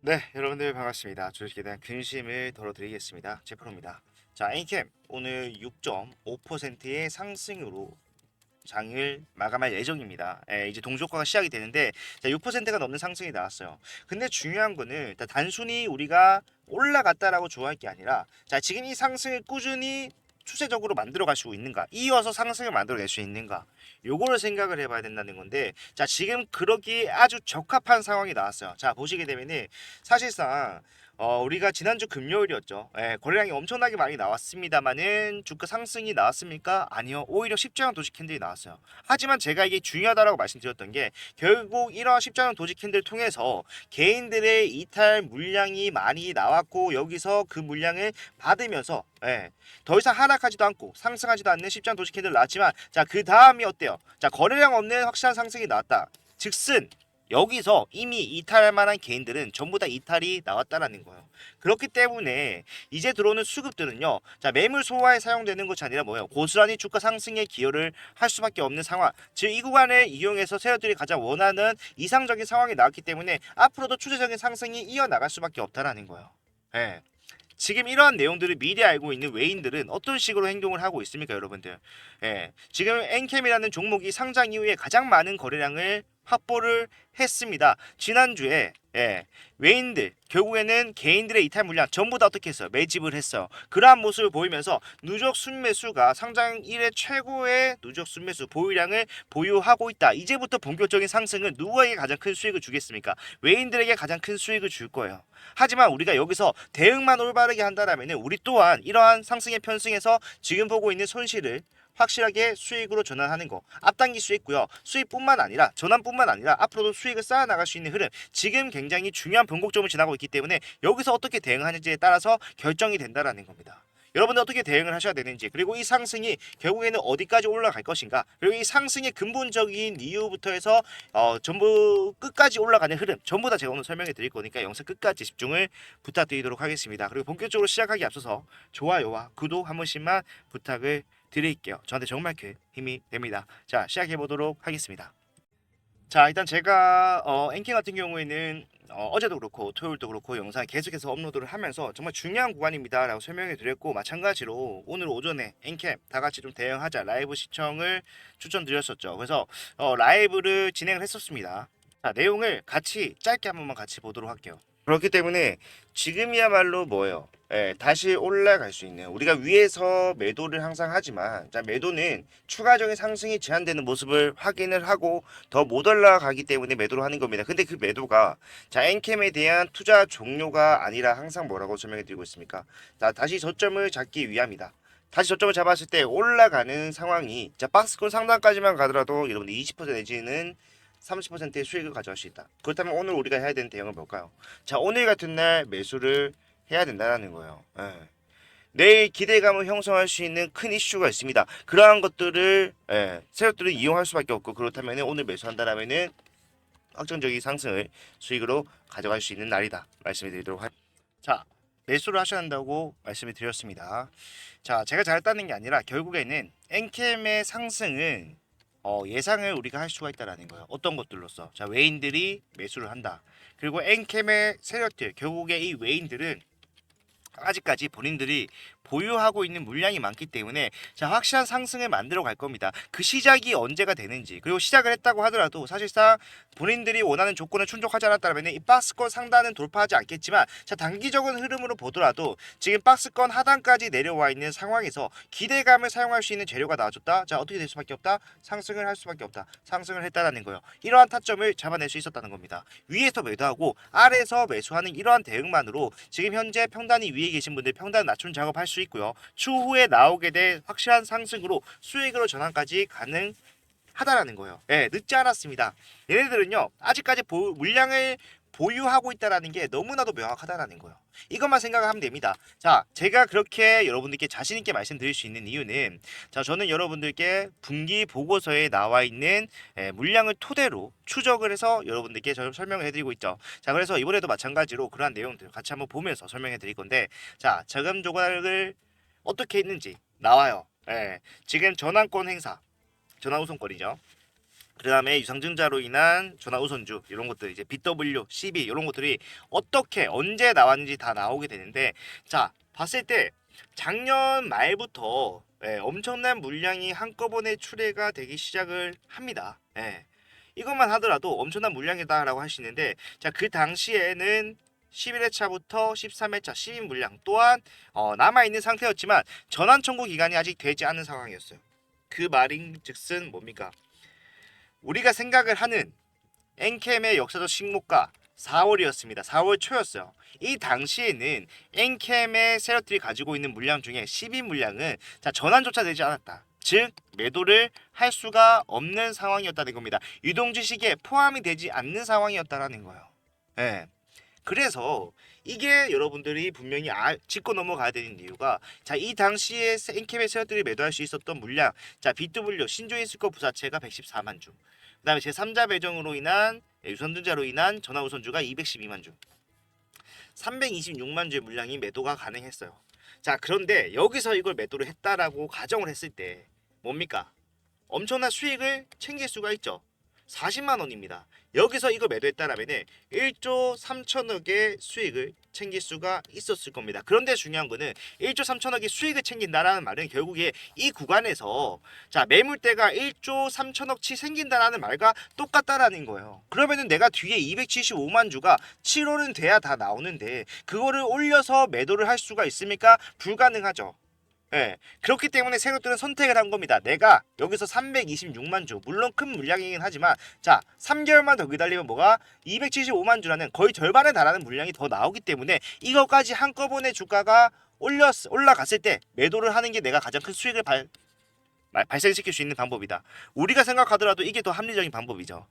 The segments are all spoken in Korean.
네, 여러분들 반갑습니다. 주식에 대한 근심을 덜어드리겠습니다. 제프로입니다. 자, N캠 오늘 6.5%의 상승으로 장을 마감할 예정입니다. 이제 동조가가 시작이 되는데 자, 6%가 넘는 상승이 나왔어요. 근데 중요한 거는 일단 단순히 우리가 올라갔다라고 좋아할 게 아니라 자, 지금 이 상승을 꾸준히 추세적으로 만들어 갈 수 있는가, 이어서 상승을 만들어낼 수 있는가, 요거를 생각을 해봐야 된다는 건데, 자, 지금 그러기에 아주 적합한 상황이 나왔어요. 자, 보시게 되면은 사실상 우리가 지난주 금요일이었죠. 거래량이 엄청나게 많이 나왔습니다만은 주가 상승이 나왔습니까? 아니요. 오히려 십자형 도직 캔들이 나왔어요. 하지만 제가 이게 중요하다라고 말씀드렸던 게 결국 이러한 십자형 도직 캔들 통해서 개인들의 이탈 물량이 많이 나왔고 여기서 그 물량을 받으면서 더 이상 하락하지도 않고 상승하지도 않는 십자형 도직 캔들 나왔지만 자, 그 다음이 어때요? 자, 거래량 없는 확실한 상승이 나왔다. 즉슨 여기서 이미 이탈할 만한 개인들은 전부 다 이탈이 나왔다라는 거예요. 그렇기 때문에 이제 들어오는 수급들은요, 자, 매물 소화에 사용되는 것이 아니라 뭐예요? 고스란히 주가 상승에 기여를 할 수밖에 없는 상황. 즉, 이 구간을 이용해서 세력들이 가장 원하는 이상적인 상황이 나왔기 때문에 앞으로도 추세적인 상승이 이어나갈 수밖에 없다라는 거예요. 예. 지금 이러한 내용들을 미리 알고 있는 외인들은 어떤 식으로 행동을 하고 있습니까, 여러분들? 지금 엔캠이라는 종목이 상장 이후에 가장 많은 거래량을 확보를 했습니다. 지난주에 외인들 결국에는 개인들의 이탈 물량 전부 다 어떻게 했어요? 매집을 했어요. 그러한 모습을 보이면서 누적 순매수가 상장 이래 최고의 누적 순매수 보유량을 보유하고 있다. 이제부터 본격적인 상승은 누구에게 가장 큰 수익을 주겠습니까? 외인들에게 가장 큰 수익을 줄 거예요. 하지만 우리가 여기서 대응만 올바르게 한다면 우리 또한 이러한 상승의 편승에서 지금 보고 있는 손실을 확실하게 수익으로 전환하는 거 앞당길 수 있고요. 수익뿐만 아니라 전환뿐만 아니라 앞으로도 수익을 쌓아 나갈 수 있는 흐름, 지금 굉장히 중요한 변곡점을 지나고 있기 때문에 여기서 어떻게 대응하는지에 따라서 결정이 된다라는 겁니다. 여러분들 어떻게 대응을 하셔야 되는지, 그리고 이 상승이 결국에는 어디까지 올라갈 것인가, 그리고 이 상승의 근본적인 이유부터 해서 전부 끝까지 올라가는 흐름 전부 다 제가 오늘 설명해 드릴 거니까 영상 끝까지 집중을 부탁드리도록 하겠습니다. 그리고 본격적으로 시작하기 앞서서 좋아요와 구독 한 번씩만 부탁을 드릴게요. 저한테 정말 큰 힘이 됩니다. 자, 시작해 보도록 하겠습니다. 자, 일단 제가 앵킹 같은 경우에는 어제도 그렇고 토요일도 그렇고 영상 계속해서 업로드를 하면서 정말 중요한 구간입니다 라고 설명해 드렸고, 마찬가지로 오늘 오전에 앵캠 다 같이 좀 대응하자 라이브 시청을 추천드렸었죠. 그래서 라이브를 진행을 했었습니다. 자, 내용을 같이 짧게 한 번만 같이 보도록 할게요. 그렇기 때문에 지금이야말로 뭐예요? 다시 올라갈 수 있는, 우리가 위에서 매도를 항상 하지만 자, 매도는 추가적인 상승이 제한되는 모습을 확인을 하고 더 못 올라가기 때문에 매도를 하는 겁니다. 근데 그 매도가 자, 엔캠에 대한 투자 종료가 아니라 항상 뭐라고 설명해 드리고 있습니까? 자, 다시 저점을 잡기 위함이다. 다시 저점을 잡았을 때 올라가는 상황이 자, 박스권 상단까지만 가더라도 여러분들 20% 내지는 30%의 수익을 가져갈 수 있다. 그렇다면 오늘 우리가 해야 되는 대응은 뭘까요? 자, 오늘 같은 날 매수를 해야 된다는 거예요. 내일 기대감을 형성할 수 있는 큰 이슈가 있습니다. 그러한 것들을 세력들을 이용할 수밖에 없고, 그렇다면 오늘 매수한다라면은 확정적인 상승을 수익으로 가져갈 수 있는 날이다. 말씀을 드리도록 하겠습니다. 자, 매수를 하셔야 한다고 말씀을 드렸습니다. 자, 제가 잘했다는 게 아니라 결국에는 엔캠의 상승은 예상을 우리가 할 수가 있다라는 거예요. 어떤 것들로서 자, 외인들이 매수를 한다. 그리고 엔캠의 세력들, 결국에 이 외인들은 아직까지 본인들이 보유하고 있는 물량이 많기 때문에 자, 확실한 상승을 만들어 갈 겁니다. 그 시작이 언제가 되는지, 그리고 시작을 했다고 하더라도 사실상 본인들이 원하는 조건을 충족하지 않았다면 이 박스권 상단은 돌파하지 않겠지만 자, 단기적인 흐름으로 보더라도 지금 박스권 하단까지 내려와 있는 상황에서 기대감을 사용할 수 있는 재료가 나와줬다. 자, 어떻게 될 수밖에 없다? 상승을 할 수밖에 없다. 상승을 했다라는 거예요. 이러한 타점을 잡아낼 수 있었다는 겁니다. 위에서 매도하고 아래에서 매수하는 이러한 대응만으로 지금 현재 평단이 위에 계신 분들 평단 낮춤 작업할 수 있고요. 추후에 나오게 될 확실한 상승으로 수익으로 전환까지 가능하다라는 거예요. 늦지 않았습니다. 얘네들은요, 아직까지 물량을 보유하고 있다라는 게 너무나도 명확하다라는 거예요. 이것만 생각하면 됩니다. 자, 제가 그렇게 여러분들께 자신 있게 말씀드릴 수 있는 이유는 자, 저는 여러분들께 분기 보고서에 나와 있는 물량을 토대로 추적을 해서 여러분들께 설명을 해드리고 있죠. 자, 그래서 이번에도 마찬가지로 그러한 내용들 같이 한번 보면서 설명해 드릴 건데, 자, 자금 조달을 어떻게 했는지 나와요. 지금 전환권 행사, 전환 우선권이죠. 그 다음에 유상증자로 인한 전화우선주 이런 것들 이제 BW, CB 이런 것들이 어떻게 언제 나왔는지 다 나오게 되는데 자 봤을 때 작년 말부터 엄청난 물량이 한꺼번에 출회가 되기 시작을 합니다. 이것만 하더라도 엄청난 물량이다라고 할 수 있는데 자 그 당시에는 11회차부터 13회차 시입 물량 또한 남아있는 상태였지만 전환 청구 기간이 아직 되지 않은 상황이었어요. 그 말인즉슨 뭡니까? 우리가 생각을 하는 엔캠의 역사적 식목가 4월이었습니다. 4월 초였어요. 이 당시에는 엔캠의 세력들이 가지고 있는 물량 중에 12 물량은 전환조차 되지 않았다. 즉 매도를 할 수가 없는 상황이었다는 겁니다. 유동주식에 포함이 되지 않는 상황이었다라는 거예요. 예. 그래서 이게 여러분들이 분명히 짚고 넘어가야 되는 이유가 이 당시에 엔캠의 세력들이 매도할 수 있었던 물량 BW 신조인스코 부사체가 114만 주 그 다음에 제3자 배정으로 인한 유선전자로 인한 전화우선주가 212만 주 326만 주의 물량이 매도가 가능했어요. 그런데 여기서 이걸 매도를 했다라고 가정을 했을 때 뭡니까? 엄청난 수익을 챙길 수가 있죠. 40만 원입니다. 여기서 이거 매도했다라면 1조 3천억의 수익을 챙길 수가 있었을 겁니다. 그런데 중요한 거는 1조 3천억의 수익을 챙긴다라는 말은 결국에 이 구간에서 매물대가 1조 3천억치 생긴다라는 말과 똑같다라는 거예요. 그러면은 내가 뒤에 275만 주가 7월은 돼야 다 나오는데 그거를 올려서 매도를 할 수가 있습니까? 불가능하죠. 그렇기 때문에 세력들은 선택을 한 겁니다. 내가 여기서 326만 주, 물론 큰 물량이긴 하지만 3개월만 더 기다리면 뭐가 275만 주라는 거의 절반에 달하는 물량이 더 나오기 때문에 이것까지 한꺼번에 주가가 올라갔을 때 매도를 하는 게 내가 가장 큰 수익을 발생시킬 수 있는 방법이다. 우리가 생각하더라도 이게 더 합리적인 방법이죠.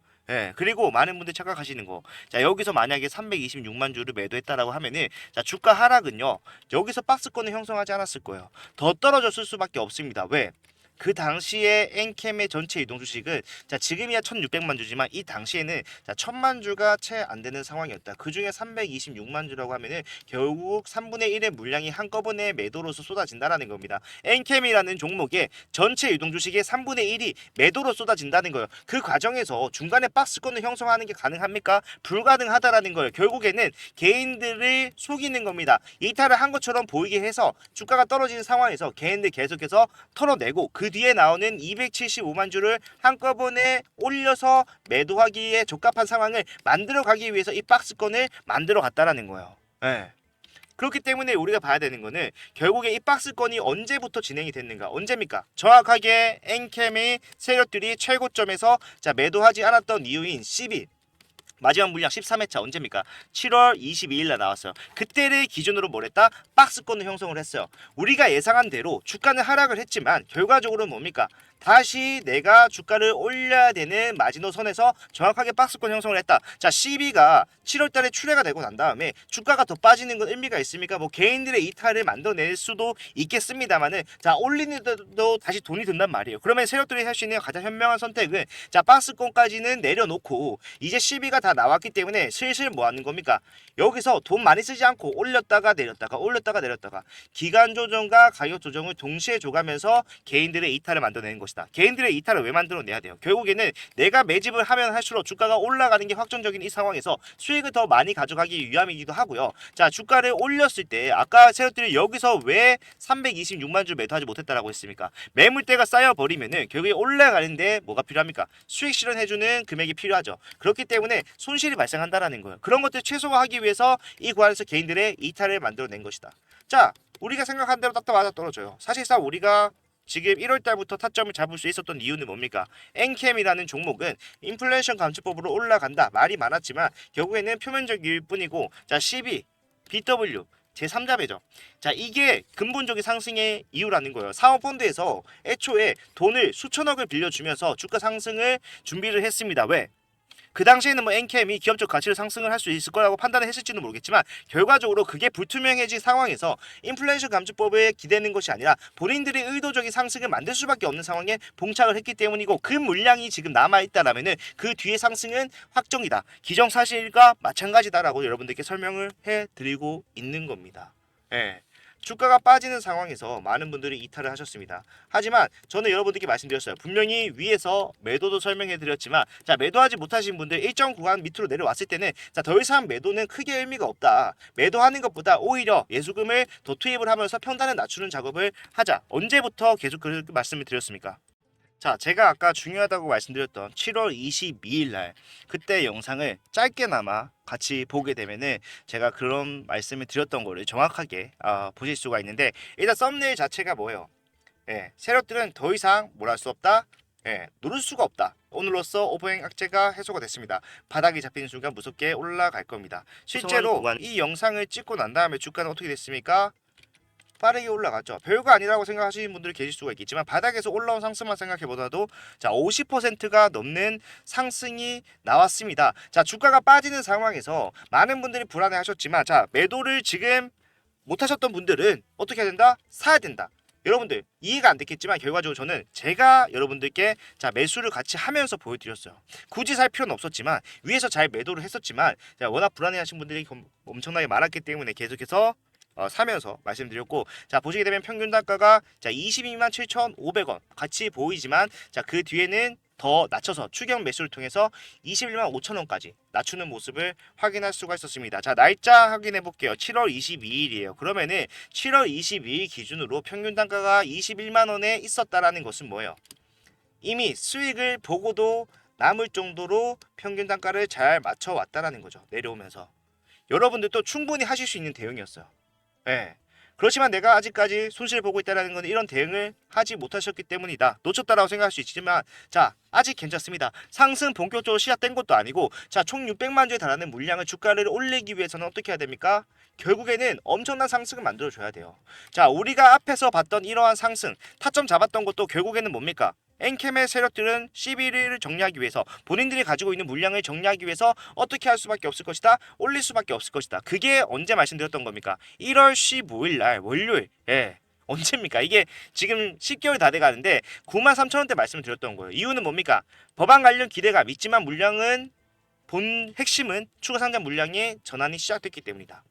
그리고 많은 분들이 착각하시는 거. 여기서 만약에 326만 주를 매도했다라고 하면은 주가 하락은요. 여기서 박스권을 형성하지 않았을 거예요. 더 떨어졌을 수밖에 없습니다. 왜? 그 당시에 엔캠의 전체 이동 주식은 지금이야 1600만 주지만 이 당시에는 1000만 주가 채 안 되는 상황이었다. 그 중에 326만 주라고 하면은 결국 3분의 1의 물량이 한꺼번에 매도로서 쏟아진다라는 겁니다. 엔캠이라는 종목의 전체 이동 주식의 3분의 1이 매도로 쏟아진다는 거예요. 그 과정에서 중간에 박스권을 형성하는 게 가능합니까? 불가능하다라는 거예요. 결국에는 개인들을 속이는 겁니다. 이탈을 한 것처럼 보이게 해서 주가가 떨어지는 상황에서 개인들 계속해서 털어내고 그 뒤에 나오는 275만 주를 한꺼번에 올려서 매도하기에 적합한 상황을 만들어 가기 위해서 이 박스권을 만들어 갔다라는 거예요. 그렇기 때문에 우리가 봐야 되는 거는 결국에 이 박스권이 언제부터 진행이 됐는가? 언제입니까? 정확하게 엔캠의 세력들이 최고점에서 매도하지 않았던 이유인 CB 마지막 물량 13회차 언제입니까? 7월 22일 날 나왔어요. 그때를 기준으로 뭘 했다? 박스권을 형성을 했어요. 우리가 예상한 대로 주가는 하락을 했지만 결과적으로 뭡니까? 다시 내가 주가를 올려야 되는 마지노선에서 정확하게 박스권 형성을 했다. CB가 7월 달에 출회가 되고 난 다음에 주가가 더 빠지는 건 의미가 있습니까? 뭐 개인들의 이탈을 만들어낼 수도 있겠습니다만은 올리는데도 다시 돈이 든단 말이에요. 그러면 세력들이 할 수 있는 가장 현명한 선택은 박스권까지는 내려놓고 이제 CB가 다 나왔기 때문에 슬슬 뭐 하는 겁니까? 여기서 돈 많이 쓰지 않고 올렸다가 내렸다가 기간 조정과 가격 조정을 동시에 줘가면서 개인들의 이탈을 만들어내는 것이다. 개인들의 이탈을 왜 만들어내야 돼요? 결국에는 내가 매집을 하면 할수록 주가가 올라가는 게 확정적인 이 상황에서 수익을 더 많이 가져가기 위함이기도 하고요. 주가를 올렸을 때 아까 세력들이 여기서 왜 326만 주 매도하지 못했다라고 했습니까? 매물대가 쌓여버리면은 결국에 올라가는데 뭐가 필요합니까? 수익 실현해주는 금액이 필요하죠. 그렇기 때문에 손실이 발생한다라는 거예요. 그런 것들 최소화하기 위해서 이 구간에서 개인들의 이탈을 만들어낸 것이다. 우리가 생각한 대로 딱딱 맞아 떨어져요. 사실상 우리가 지금 1월 달부터 타점을 잡을 수 있었던 이유는 뭡니까? 엔캠이라는 종목은 인플레이션 감축법으로 올라간다. 말이 많았지만 결국에는 표면적일 뿐이고 CB, BW 제3자 배정. 이게 근본적인 상승의 이유라는 거예요. 사모펀드에서 애초에 돈을 수천억을 빌려주면서 주가 상승을 준비를 했습니다. 왜? 그 당시에는 뭐 엔캠이 기업적 가치를 상승을 할 수 있을 거라고 판단을 했을지는 모르겠지만 결과적으로 그게 불투명해진 상황에서 인플레이션 감축법에 기대는 것이 아니라 본인들이 의도적인 상승을 만들 수밖에 없는 상황에 봉착을 했기 때문이고 그 물량이 지금 남아있다라면은 그 뒤에 상승은 확정이다. 기정사실과 마찬가지다라고 여러분들께 설명을 해드리고 있는 겁니다. 주가가 빠지는 상황에서 많은 분들이 이탈을 하셨습니다. 하지만 저는 여러분들께 말씀드렸어요. 분명히 위에서 매도도 설명해 드렸지만 자, 매도하지 못하신 분들 일정 구간 밑으로 내려왔을 때는 자, 더 이상 매도는 크게 의미가 없다. 매도하는 것보다 오히려 예수금을 더 투입을 하면서 평단을 낮추는 작업을 하자. 언제부터 계속 그렇게 말씀을 드렸습니까? 자, 제가 아까 중요하다고 말씀드렸던 7월 22일 날 그때 영상을 짧게나마 같이 보게 되면은 제가 그런 말씀을 드렸던 거를 정확하게 보실 수가 있는데, 일단 썸네일 자체가 뭐예요? 예, 세력들은 더 이상 뭘 할 수 없다. 예, 누를 수가 없다. 오늘로써 오버행 악재가 해소가 됐습니다. 바닥이 잡히는 순간 무섭게 올라갈 겁니다. 실제로 이 영상을 찍고 난 다음에 주가는 어떻게 됐습니까? 빠르게 올라갔죠. 별거 아니라고 생각하시는 분들이 계실 수가 있겠지만 바닥에서 올라온 상승만 생각해보다도 자, 50%가 넘는 상승이 나왔습니다. 자, 주가가 빠지는 상황에서 많은 분들이 불안해하셨지만 자, 매도를 지금 못하셨던 분들은 어떻게 해야 된다? 사야 된다. 여러분들 이해가 안 됐겠지만 결과적으로 저는 제가 여러분들께 자, 매수를 같이 하면서 보여드렸어요. 굳이 살 필요는 없었지만 위에서 잘 매도를 했었지만 자, 워낙 불안해하신 분들이 엄청나게 많았기 때문에 계속해서 사면서 말씀드렸고, 자, 보시게 되면 평균 단가가 자, 22만 7,500원 같이 보이지만 자, 그 뒤에는 더 낮춰서 추경 매수를 통해서 21만 5천원까지 낮추는 모습을 확인할 수가 있었습니다. 자, 날짜 확인해 볼게요. 7월 22일이에요. 그러면은 7월 22일 기준으로 평균 단가가 21만 원에 있었다라는 것은 뭐예요? 이미 수익을 보고도 남을 정도로 평균 단가를 잘 맞춰 왔다라는 거죠. 내려오면서 여러분들도 충분히 하실 수 있는 대응이었어요. 예. 그렇지만 내가 아직까지 손실을 보고 있다는 건 이런 대응을 하지 못하셨기 때문이다. 놓쳤다라고 생각할 수 있지만 자, 아직 괜찮습니다. 상승 본격적으로 시작된 것도 아니고 자, 총 600만 주에 달하는 물량을 주가를 올리기 위해서는 어떻게 해야 됩니까? 결국에는 엄청난 상승을 만들어줘야 돼요. 자, 우리가 앞에서 봤던 이러한 상승, 타점 잡았던 것도 결국에는 뭡니까? 엔캠의 세력들은 11일을 정리하기 위해서 본인들이 가지고 있는 물량을 정리하기 위해서 어떻게 할 수밖에 없을 것이다. 올릴 수밖에 없을 것이다. 그게 언제 말씀드렸던 겁니까? 1월 15일 날 월요일. 예. 언제입니까? 이게 지금 10개월 다 돼가는데 93,000원대 말씀을 드렸던 거예요. 이유는 뭡니까? 법안 관련 기대감 있지만 물량은 본 핵심은 추가 상장 물량의 전환이 시작됐기 때문이다.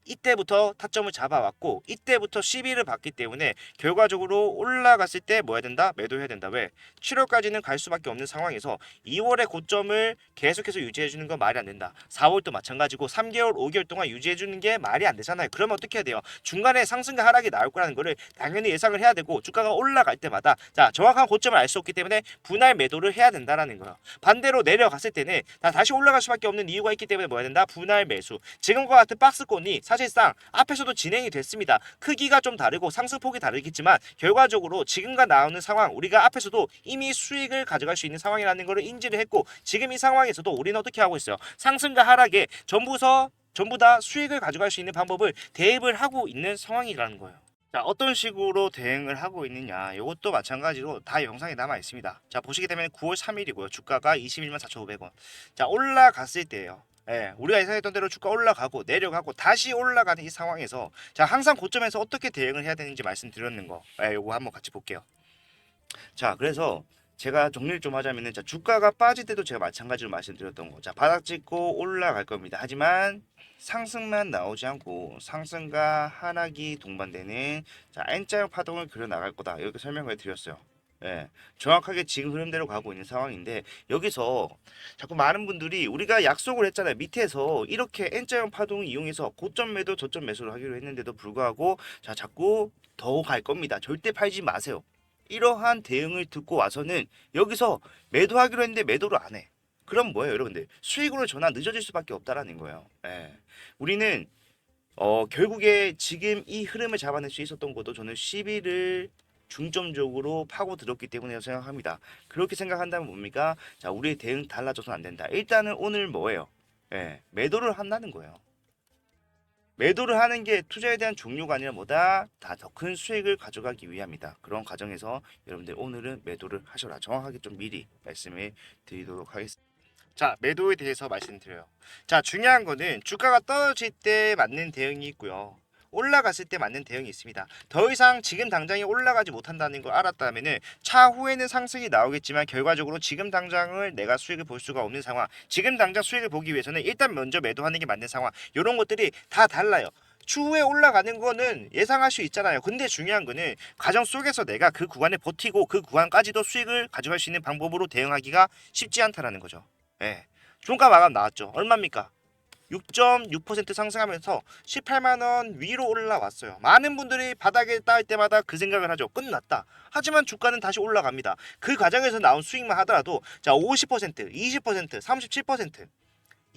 이때부터 타점을 잡아왔고 이때부터 시비를 받기 때문에 결과적으로 올라갔을 때 뭐 해야 된다? 매도해야 된다. 왜? 7월까지는 갈 수밖에 없는 상황에서 2월의 고점을 계속해서 유지해주는 건 말이 안 된다. 4월도 마찬가지고 3개월, 5개월 동안 유지해주는 게 말이 안 되잖아요. 그러면 어떻게 해야 돼요? 중간에 상승과 하락이 나올 거라는 거를 당연히 예상을 해야 되고 주가가 올라갈 때마다 자, 정확한 고점을 알 수 없기 때문에 분할 매도를 해야 된다라는 거예요. 반대로 내려갔을 때는 다시 올라갈 수밖에 없는 이유가 있기 때문에 뭐 해야 된다? 분할 매수. 지금과 같은 박스권이 사실상 앞에서도 진행이 됐습니다. 크기가 좀 다르고 상승폭이 다르겠지만 결과적으로 지금과 나오는 상황 우리가 앞에서도 이미 수익을 가져갈 수 있는 상황이라는 것을 인지를 했고 지금 이 상황에서도 우리는 어떻게 하고 있어요? 상승과 하락에 전부 다 수익을 가져갈 수 있는 방법을 대입을 하고 있는 상황이라는 거예요. 자, 어떤 식으로 대응을 하고 있느냐 이것도 마찬가지로 다 영상에 남아 있습니다. 자, 보시게 되면 9월 3일이고요. 주가가 21만 4,500원. 자, 올라갔을 때예요. 예, 우리가 예상했던 대로 주가 올라가고 내려가고 다시 올라가는 이 상황에서 자, 항상 고점에서 어떻게 대응을 해야 되는지 말씀드렸는 거 요거 한번 같이 볼게요. 자, 그래서 제가 정리를 좀 하자면은 자, 주가가 빠질 때도 제가 마찬가지로 말씀드렸던 거. 자, 바닥 찍고 올라갈 겁니다. 하지만 상승만 나오지 않고 상승과 하락이 동반되는 자, N자형 파동을 그려 나갈 거다. 이렇게 설명을 드렸어요. 예, 정확하게 지금 흐름대로 가고 있는 상황인데 여기서 자꾸 많은 분들이 우리가 약속을 했잖아요. 밑에서 이렇게 N자형 파동을 이용해서 고점 매도 저점 매수를 하기로 했는데도 불구하고 자, 자꾸 더 갈 겁니다. 절대 팔지 마세요. 이러한 대응을 듣고 와서는 여기서 매도하기로 했는데 매도를 안 해. 그럼 뭐예요, 여러분들? 수익으로 전환 늦어질 수밖에 없다라는 거예요. 예. 우리는 결국에 지금 이 흐름을 잡아낼 수 있었던 것도 저는 10일을 중점적으로 파고 들었기 때문에 생각합니다. 그렇게 생각한다면 뭡니까? 자, 우리의 대응 달라져서는 안 된다. 일단은 오늘 뭐예요? 예, 매도를 한다는 거예요. 매도를 하는 게 투자에 대한 종류가 아니라 뭐다? 다 더 큰 수익을 가져가기 위함이다. 그런 과정에서 여러분들 오늘은 매도를 하셔라. 정확하게 좀 미리 말씀을 드리도록 하겠습니다. 자, 매도에 대해서 말씀드려요. 자, 중요한 거는 주가가 떨어질 때 맞는 대응이 있고요. 올라갔을 때 맞는 대응이 있습니다. 더 이상 지금 당장에 올라가지 못한다는 걸 알았다면은 차후에는 상승이 나오겠지만 결과적으로 지금 당장을 내가 수익을 볼 수가 없는 상황. 지금 당장 수익을 보기 위해서는 일단 먼저 매도하는 게 맞는 상황. 이런 것들이 다 달라요. 추후에 올라가는 거는 예상할 수 있잖아요. 근데 중요한 거는 과정 속에서 내가 그 구간에 버티고 그 구간까지도 수익을 가져갈 수 있는 방법으로 대응하기가 쉽지 않다라는 거죠. 예. 종가 마감 나왔죠. 얼마입니까? 6.6% 상승하면서 18만 원 위로 올라왔어요. 많은 분들이 바닥에 닿을 때마다 그 생각을 하죠. 끝났다. 하지만 주가는 다시 올라갑니다. 그 과정에서 나온 수익만 하더라도 자 50%, 20%, 37%.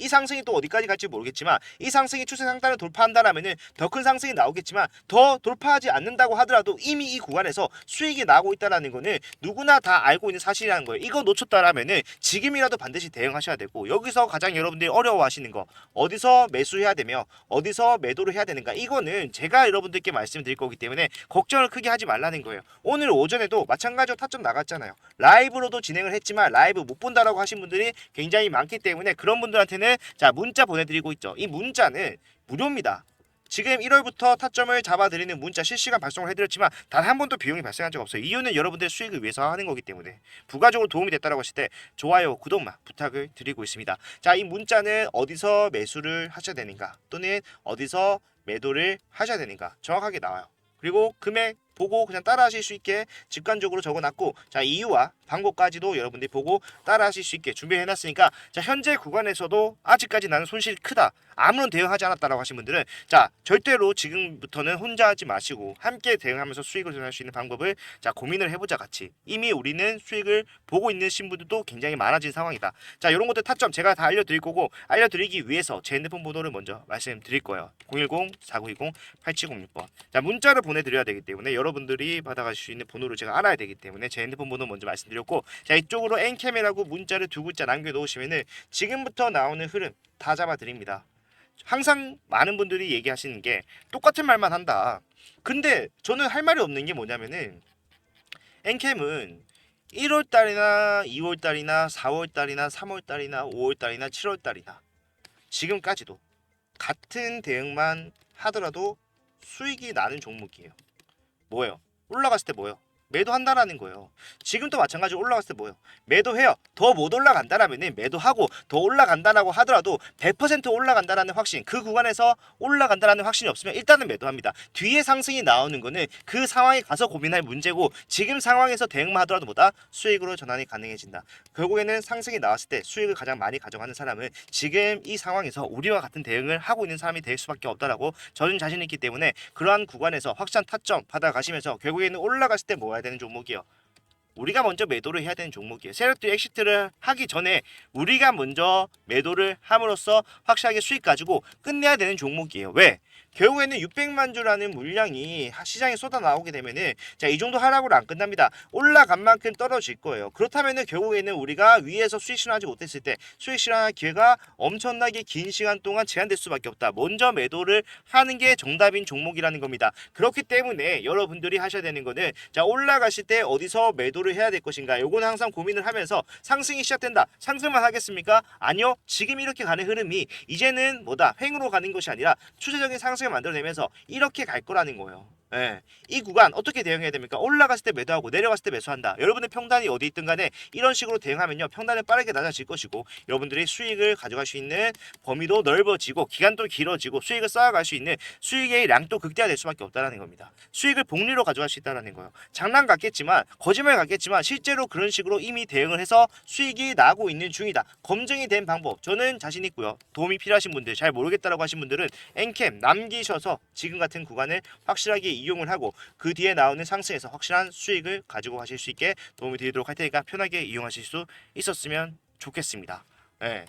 이 상승이 또 어디까지 갈지 모르겠지만 이 상승이 추세 상단을 돌파한다라면은 더 큰 상승이 나오겠지만 더 돌파하지 않는다고 하더라도 이미 이 구간에서 수익이 나고 있다라는 거는 누구나 다 알고 있는 사실이라는 거예요. 이거 놓쳤다라면은 지금이라도 반드시 대응하셔야 되고 여기서 가장 여러분들이 어려워하시는 거 어디서 매수해야 되며 어디서 매도를 해야 되는가 이거는 제가 여러분들께 말씀드릴 거기 때문에 걱정을 크게 하지 말라는 거예요. 오늘 오전에도 마찬가지로 타점 나갔잖아요. 라이브로도 진행을 했지만 라이브 못 본다라고 하신 분들이 굉장히 많기 때문에 그런 분들한테는 자 문자 보내드리고 있죠. 이 문자는 무료입니다. 지금 1월부터 타점을 잡아드리는 문자 실시간 발송을 해드렸지만 단 한 번도 비용이 발생한 적 없어요. 이유는 여러분들의 수익을 위해서 하는 거기 때문에 부가적으로 도움이 됐다고 하실 때 좋아요, 구독만 부탁을 드리고 있습니다. 자, 이 문자는 어디서 매수를 하셔야 되는가 또는 어디서 매도를 하셔야 되는가 정확하게 나와요. 그리고 금액 보고 그냥 따라하실 수 있게 직관적으로 적어놨고 자 이유와 방법까지도 여러분들이 보고 따라하실 수 있게 준비해놨으니까 자 현재 구간에서도 아직까지 나는 손실이 크다 아무런 대응하지 않았다라고 하신 분들은 자 절대로 지금부터는 혼자 하지 마시고 함께 대응하면서 수익을 전할 수 있는 방법을 자 고민을 해보자 같이 이미 우리는 수익을 보고 있는 신분들도 굉장히 많아진 상황이다. 자 이런 것들 타점 제가 다 알려드릴 거고 알려드리기 위해서 제 핸드폰 번호를 먼저 말씀드릴 거예요. 010-4920-8706번 자 문자를 보내드려야 되기 때문에 여러분들이 받아가실 수 있는 번호를 제가 알아야 되기 때문에 제 핸드폰 번호 먼저 말씀드렸고 자 이쪽으로 엔캠이라고 문자를 두 글자 남겨놓으시면은 지금부터 나오는 흐름 다 잡아드립니다. 항상 많은 분들이 얘기하시는 게 똑같은 말만 한다. 근데 저는 할 말이 없는 게 뭐냐면은 엔캠은 1월달이나 2월달이나 4월달이나 3월달이나 5월달이나 7월달이나 지금까지도 같은 대응만 하더라도 수익이 나는 종목이에요. 뭐예요? 올라갔을 때 뭐예요? 매도한다라는 거예요. 지금도 마찬가지로 올라갔을 때 뭐예요? 매도해요. 더 못 올라간다라면 매도하고 더 올라간다라고 하더라도 100% 올라간다라는 확신, 그 구간에서 올라간다라는 확신이 없으면 일단은 매도합니다. 뒤에 상승이 나오는 거는 그 상황에 가서 고민할 문제고 지금 상황에서 대응만 하더라도 뭐다? 수익으로 전환이 가능해진다. 결국에는 상승이 나왔을 때 수익을 가장 많이 가져가는 사람은 지금 이 상황에서 우리와 같은 대응을 하고 있는 사람이 될 수밖에 없다라고 저는 자신 있기 때문에 그러한 구간에서 확실한 타점 받아가시면서 결국에는 올라갔을 때 모아야 되는 종목이요. 우리가 먼저 매도를 해야 되는 종목이에요. 세력들 엑시트를 하기 전에 우리가 먼저 매도를 함으로써 확실하게 수익 가지고 끝내야 되는 종목이에요. 왜? 결국에는 600만 주라는 물량이 시장에 쏟아 나오게 되면은 자, 이 정도 하락으로 안 끝납니다. 올라간 만큼 떨어질 거예요. 그렇다면은 결국에는 우리가 위에서 수익 실현하지 못했을 때 수익 실현할 기회가 엄청나게 긴 시간 동안 제한될 수밖에 없다. 먼저 매도를 하는 게 정답인 종목이라는 겁니다. 그렇기 때문에 여러분들이 하셔야 되는 거는 자, 올라가실 때 어디서 매도를 해야 될 것인가? 요거는 항상 고민을 하면서 상승이 시작된다. 상승만 하겠습니까? 아니요. 지금 이렇게 가는 흐름이 이제는 뭐다? 횡으로 가는 것이 아니라 추세적인 상승을 만들어내면서 이렇게 갈 거라는 거예요. 예. 이 구간 어떻게 대응해야 됩니까? 올라갔을 때 매도하고 내려갔을 때 매수한다. 여러분의 평단이 어디 있든 간에 이런 식으로 대응하면요. 평단은 빠르게 낮아질 것이고 여러분들이 수익을 가져갈 수 있는 범위도 넓어지고 기간도 길어지고 수익을 쌓아갈 수 있는 수익의 양도 극대화될 수밖에 없다는 겁니다. 수익을 복리로 가져갈 수 있다는 거예요. 장난 같겠지만 거짓말 같겠지만 실제로 그런 식으로 이미 대응을 해서 수익이 나고 있는 중이다. 검증이 된 방법 저는 자신 있고요. 도움이 필요하신 분들 잘 모르겠다라고 하신 분들은 엔캠 남기셔서 지금 같은 구간을 확실하게 이용을 하고 그 뒤에 나오는 상승에서 확실한 수익을 가지고 가실 수 있게 도움을 드리도록 할 테니까 편하게 이용하실 수 있었으면 좋겠습니다. 예.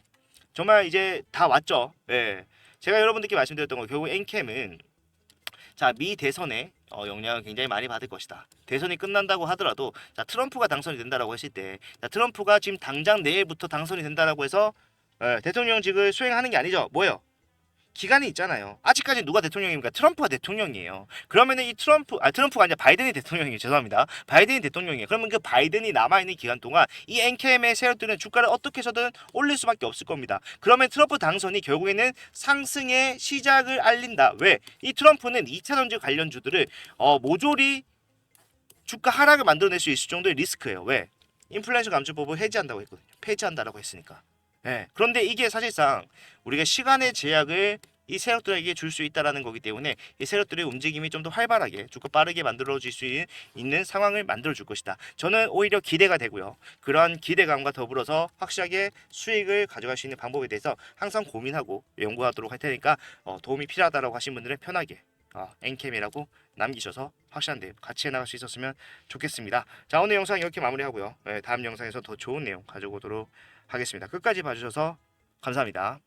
정말 이제 다 왔죠. 예. 제가 여러분들께 말씀드렸던 거 결국 엔캠은 자, 미 대선에 영향을 굉장히 많이 받을 것이다. 대선이 끝난다고 하더라도 자, 트럼프가 당선이 된다라고 했을 때 자, 트럼프가 지금 당장 내일부터 당선이 된다라고 해서 대통령직을 수행하는 게 아니죠. 뭐예요? 기간이 있잖아요. 아직까지 누가 대통령입니까? 트럼프가 대통령이에요. 그러면은 이 트럼프가 아니라 바이든이 대통령이에요. 죄송합니다. 바이든이 대통령이에요. 그러면 그 바이든이 남아있는 기간 동안 이 엔캠의 세력들은 주가를 어떻게 해서든 올릴 수밖에 없을 겁니다. 그러면 트럼프 당선이 결국에는 상승의 시작을 알린다. 왜? 이 트럼프는 2차 전지 관련주들을 모조리 주가 하락을 만들어낼 수 있을 정도의 리스크예요. 왜? 인플레이션 감축법을 해지한다고 했거든요. 폐지한다라고 했으니까. 예. 그런데 이게 사실상 우리가 시간의 제약을 이 세력들에게 줄 수 있다라는 거기 때문에 이 세력들의 움직임이 좀 더 활발하게 좋고 빠르게 만들어질 수 있는 상황을 만들어 줄 것이다. 저는 오히려 기대가 되고요. 그러한 기대감과 더불어서 확실하게 수익을 가져갈 수 있는 방법에 대해서 항상 고민하고 연구하도록 할 테니까 도움이 필요하다라고 하신 분들은 편하게 엔캠이라고 남기셔서 확실한 내용 같이 해나갈 수 있었으면 좋겠습니다. 자, 오늘 영상 이렇게 마무리하고요. 다음 영상에서 더 좋은 내용 가져오도록 하겠습니다. 끝까지 봐주셔서 감사합니다.